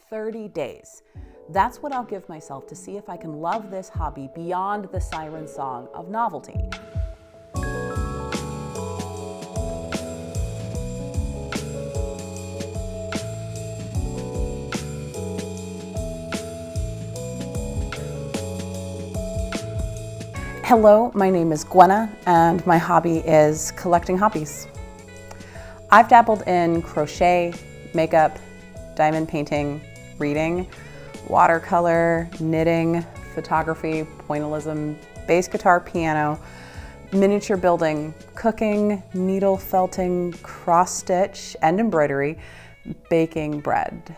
30 days. That's what I'll give myself to see if I can love this hobby beyond the siren song of novelty. Hello, my name is Gwenna, and my hobby is collecting hobbies. I've dabbled in crochet, makeup, diamond painting, reading, watercolor, knitting, photography, pointillism, bass guitar, piano, miniature building, cooking, needle felting, cross stitch, and embroidery, baking bread.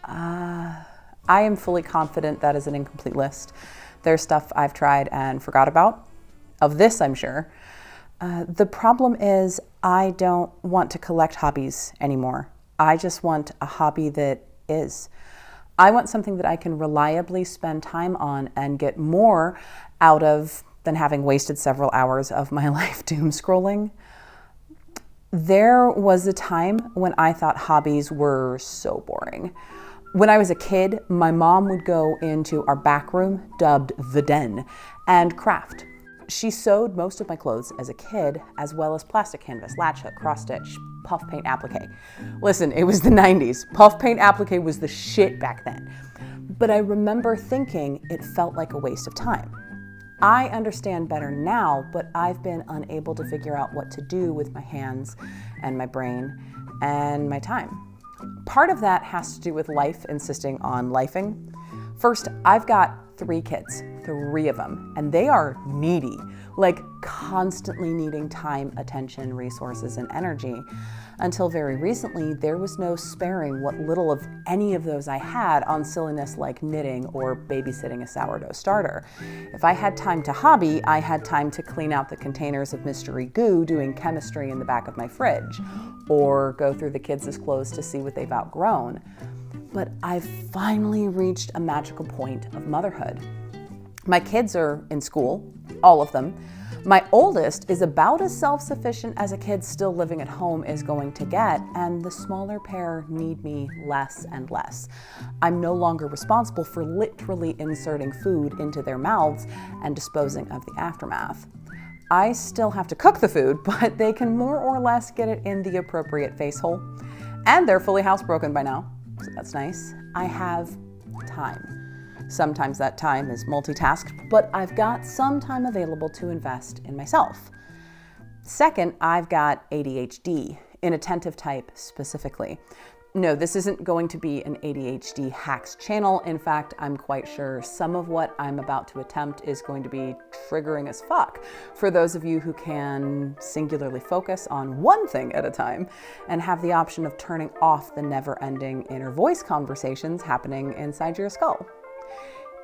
I am fully confident that is an incomplete list. There's stuff I've tried and forgot about. Of this, I'm sure. The problem is I don't want to collect hobbies anymore. I just want a hobby that is. I want something that I can reliably spend time on and get more out of than having wasted several hours of my life doom scrolling. There was a time when I thought hobbies were so boring. When I was a kid, my mom would go into our back room, dubbed the den, and craft. She sewed most of my clothes as a kid, as well as plastic canvas, latch hook, cross stitch, puff paint applique. Listen, it was the 90s. Puff paint applique was the shit back then. But I remember thinking it felt like a waste of time. I understand better now, but I've been unable to figure out what to do with my hands and my brain and my time. Part of that has to do with life insisting on lifing. First, I've got 3 kids, 3 of them, and they are needy, like constantly needing time, attention, resources, and energy. Until very recently, there was no sparing what little of any of those I had on silliness like knitting or babysitting a sourdough starter. If I had time to hobby, I had time to clean out the containers of mystery goo doing chemistry in the back of my fridge, or go through the kids' clothes to see what they've outgrown. But I've finally reached a magical point of motherhood. My kids are in school, all of them. My oldest is about as self-sufficient as a kid still living at home is going to get, and the smaller pair need me less and less. I'm no longer responsible for literally inserting food into their mouths and disposing of the aftermath. I still have to cook the food, but they can more or less get it in the appropriate face hole. And they're fully housebroken by now, so that's nice. I have time. Sometimes that time is multitasked, but I've got some time available to invest in myself. Second, I've got ADHD, inattentive type specifically. No, this isn't going to be an ADHD hacks channel. In fact, I'm quite sure some of what I'm about to attempt is going to be triggering as fuck for those of you who can singularly focus on one thing at a time and have the option of turning off the never-ending inner voice conversations happening inside your skull.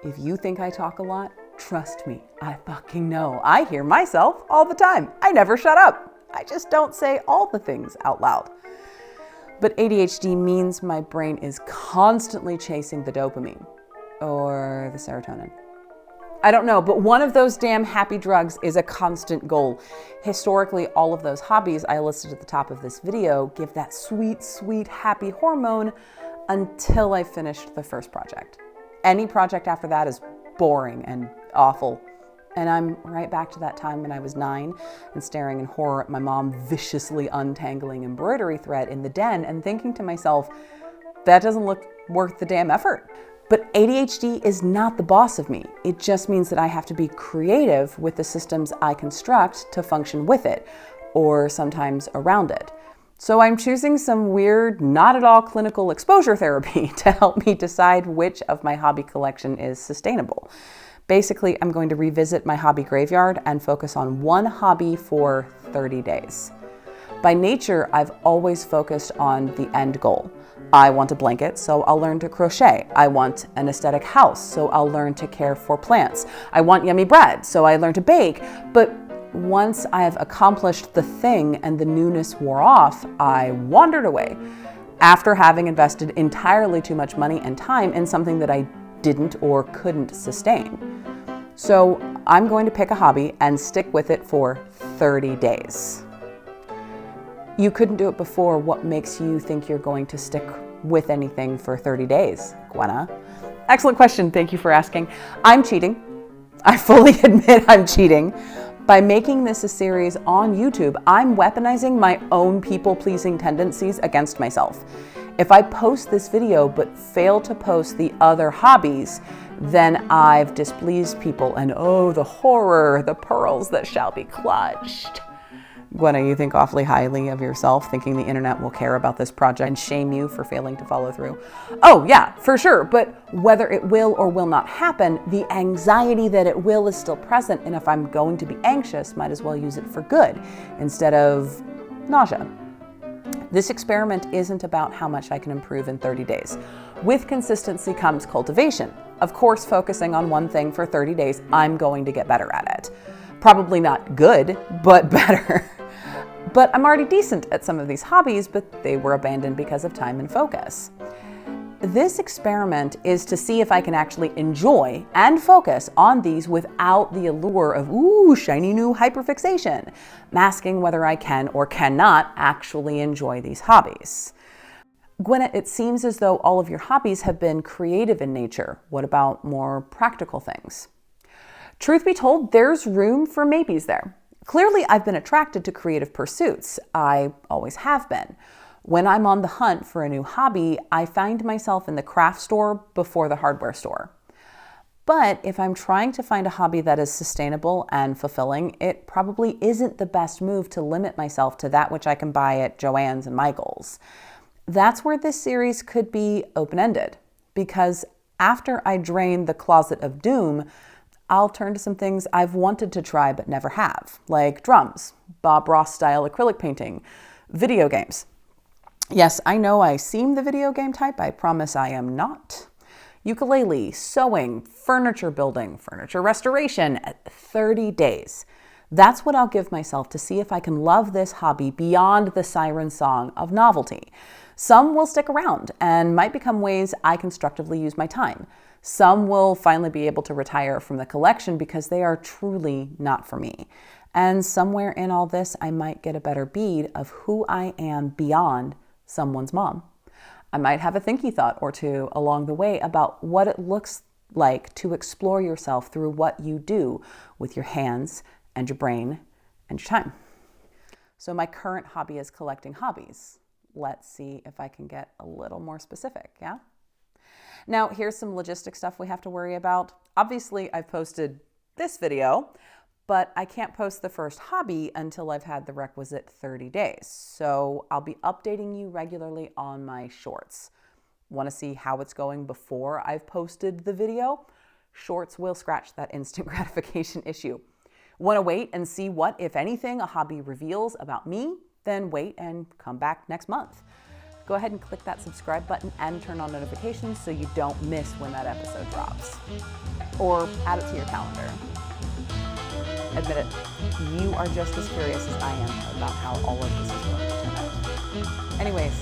If you think I talk a lot, trust me, I fucking know. I hear myself all the time. I never shut up. I just don't say all the things out loud. But ADHD means my brain is constantly chasing the dopamine or the serotonin. I don't know, but one of those damn happy drugs is a constant goal. Historically, all of those hobbies I listed at the top of this video give that sweet, sweet, happy hormone until I finished the first project. Any project after that is boring and awful. And I'm right back to that time when I was 9 and staring in horror at my mom viciously untangling embroidery thread in the den and thinking to myself, that doesn't look worth the damn effort. But ADHD is not the boss of me. It just means that I have to be creative with the systems I construct to function with it, or sometimes around it. So I'm choosing some weird, not at all clinical exposure therapy to help me decide which of my hobby collection is sustainable. Basically, I'm going to revisit my hobby graveyard and focus on one hobby for 30 days. By nature, I've always focused on the end goal. I want a blanket, so I'll learn to crochet. I want an aesthetic house, so I'll learn to care for plants. I want yummy bread, so I learn to bake. But once I have accomplished the thing and the newness wore off, I wandered away after having invested entirely too much money and time in something that I didn't or couldn't sustain. So I'm going to pick a hobby and stick with it for 30 days. You couldn't do it before. What makes you think you're going to stick with anything for 30 days, Gwenna? Excellent question. Thank you for asking. I'm cheating. I fully admit I'm cheating. By making this a series on YouTube, I'm weaponizing my own people-pleasing tendencies against myself. If I post this video but fail to post the other hobbies, then I've displeased people, and oh, the horror, the pearls that shall be clutched. Gwenna, you think awfully highly of yourself, thinking the internet will care about this project and shame you for failing to follow through. Oh yeah, for sure, but whether it will or will not happen, the anxiety that it will is still present, and if I'm going to be anxious, might as well use it for good instead of nausea. This experiment isn't about how much I can improve in 30 days. With consistency comes cultivation. Of course, focusing on one thing for 30 days, I'm going to get better at it. Probably not good, but better. But I'm already decent at some of these hobbies, but they were abandoned because of time and focus. This experiment is to see if I can actually enjoy and focus on these without the allure of, ooh, shiny new hyperfixation, masking whether I can or cannot actually enjoy these hobbies. Gwenna, it seems as though all of your hobbies have been creative in nature. What about more practical things? Truth be told, there's room for maybes there. Clearly, I've been attracted to creative pursuits. I always have been. When I'm on the hunt for a new hobby, I find myself in the craft store before the hardware store. But if I'm trying to find a hobby that is sustainable and fulfilling, it probably isn't the best move to limit myself to that which I can buy at Joann's and Michael's. That's where this series could be open-ended, because after I drain the closet of doom, I'll turn to some things I've wanted to try but never have, like drums, Bob Ross style acrylic painting, video games. Yes, I know I seem the video game type, I promise I am not. Ukulele, sewing, furniture building, furniture restoration at 30 days. That's what I'll give myself to see if I can love this hobby beyond the siren song of novelty. Some will stick around and might become ways I constructively use my time. Some will finally be able to retire from the collection because they are truly not for me. And somewhere in all this, I might get a better bead of who I am beyond someone's mom. I might have a thinky thought or two along the way about what it looks like to explore yourself through what you do with your hands and your brain and your time. So my current hobby is collecting hobbies. Let's see if I can get a little more specific, yeah? Now, here's some logistic stuff we have to worry about. Obviously, I've posted this video, but I can't post the first hobby until I've had the requisite 30 days. So I'll be updating you regularly on my shorts. Want to see how it's going before I've posted the video? Shorts will scratch that instant gratification issue. Want to wait and see what, if anything, a hobby reveals about me? Then wait and come back next month. Go ahead and click that subscribe button and turn on notifications so you don't miss when that episode drops. Or add it to your calendar. Admit it, you are just as curious as I am about how all of this is going to turn out. Anyways,